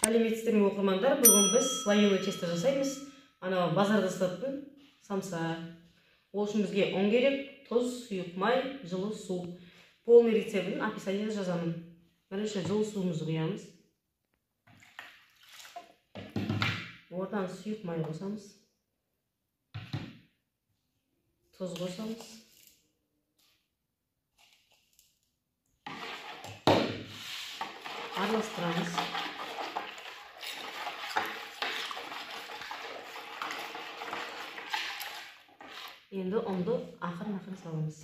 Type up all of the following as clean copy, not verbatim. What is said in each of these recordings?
Сәлеметсіздер ме оқырмандар, бүгін біз слоеное тесто жасаймыз. Ана базарда сататын самса. Ол үшін бізге ұн керек, тұз, сұйық май, жылы су. Полный рецептін описаниеде жазамын. Бірінші жылы суымызды құямыз. Одан сұйық май қосамыз. Тұз қосамыз. Араластырамыз. Енді ұнды ақырын-ақырын саламыз.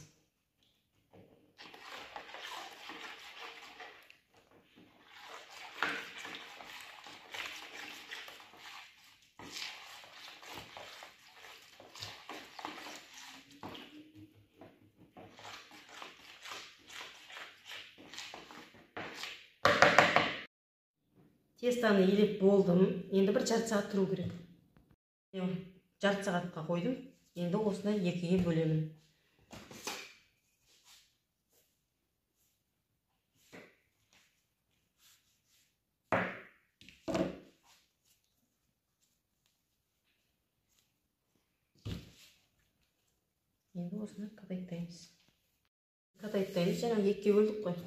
Тестаны елеп болдым. Енді бір жарты сағат тұру керек. Жарты сағатқа қойдым. Енді осыны екіге бөлемін. Енді осыны қатайтаймыз. Жаңа екіге бөлдік қой.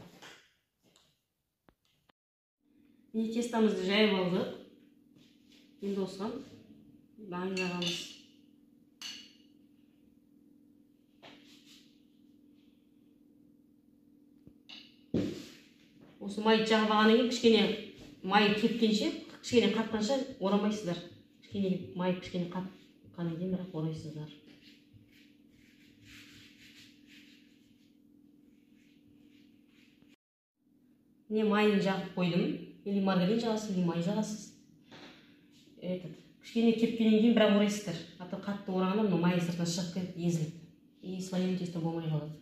Міне тестамызды жайып алдық. Енді осыған май жағамыз. Осы май жағып алғаннан кейін кішкене май кепкенше, кішкене қатқанша орамайсыздар. Кішкене май кішкене қатқаннан кейін бірақ орайсыздар. Міне майын жағып қойдым. Или маргарин жағасыз, или май жағасыз. Кішкене кепкеннен кейін бірақ орайсыздар. Аты қатты орағанда мына май сыртынан шығып кетіп езіліп. И слоеное тесто болмай қалады.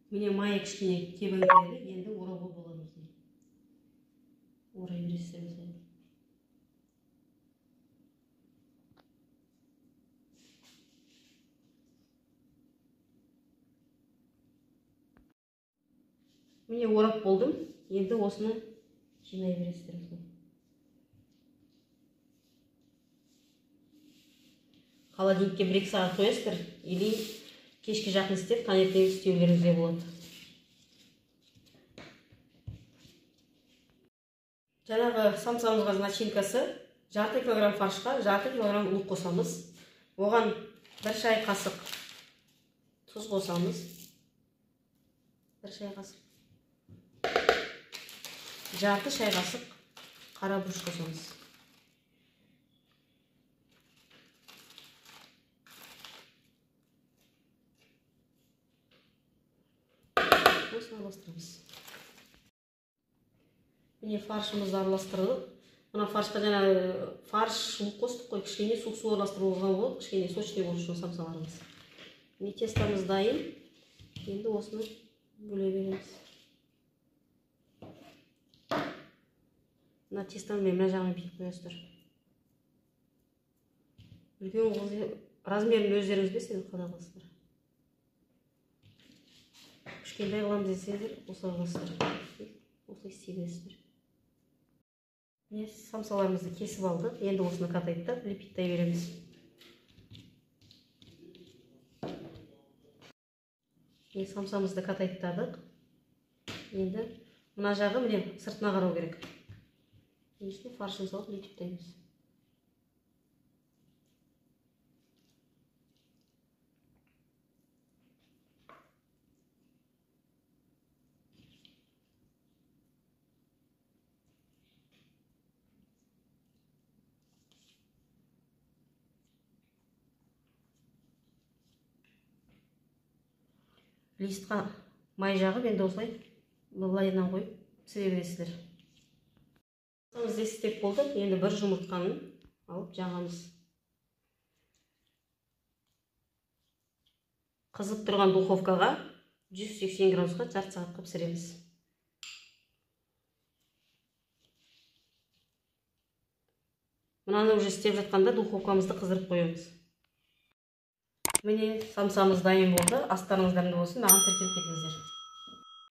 Міне майы кішкене кебіңкеледі, енді орауға болады. Орай бересіздер мысалы. Міне орап болдым, енді осыны жинай бересіздер. Холодильникке 1-2 сағат қоясыздар, или кешке жақын істеп, таңертең істеулеріңізде болады. Жаңағы самсамызға начинкасы жарты килограмм фаршқа жарты килограмм ұн қосамыз. Оған 1 шай қасық тұз қосамыз. 1 шай қасық. Жарты шай қасық қара бұрыш қосамыз. Осыны араластырамыз. Міне фаршымызды араластырдық. Мына фаршқа жаңа фарш сұлық қостық қой, кішкене су араластыруға болады, кішкене сочный болу үшін самсаларымыз. Міне тестамыз дайын. Енді осыны бөле береміз. Мына тестаны мына жағын бейіп қоясыздар. Үлкен размерін өздеріңіз білесіздер, қандай қыласыздар. Кішкентай қыламыз десеңіздер, осылай қыласыздар. Осылай істей бересіздер. Міне самсаларымызды кесіп алдық. Енді осыны қатайтып, лепиттай береміз. Міне самсамызды қатайттадық. Енді мына жағы міне сыртына қарау керек. Енді фаршын салып лепиттаймыз. Листқа май жағып, енді осылай былайынан қойып пісіре бересіздер. Самсамызды істеп болдық, енді бір жұмыртқаны алып жағамыз. Қызып тұрған духовкаға 180 градусқа жарты сағатқа пісіреміз. Мынаны уже істеп жатқанда духовкамызды қыздырып қоямыз. Міне самсамыз дайын болды. Астарыңыздарында болсын, маған тіркеліп кетіңіздер.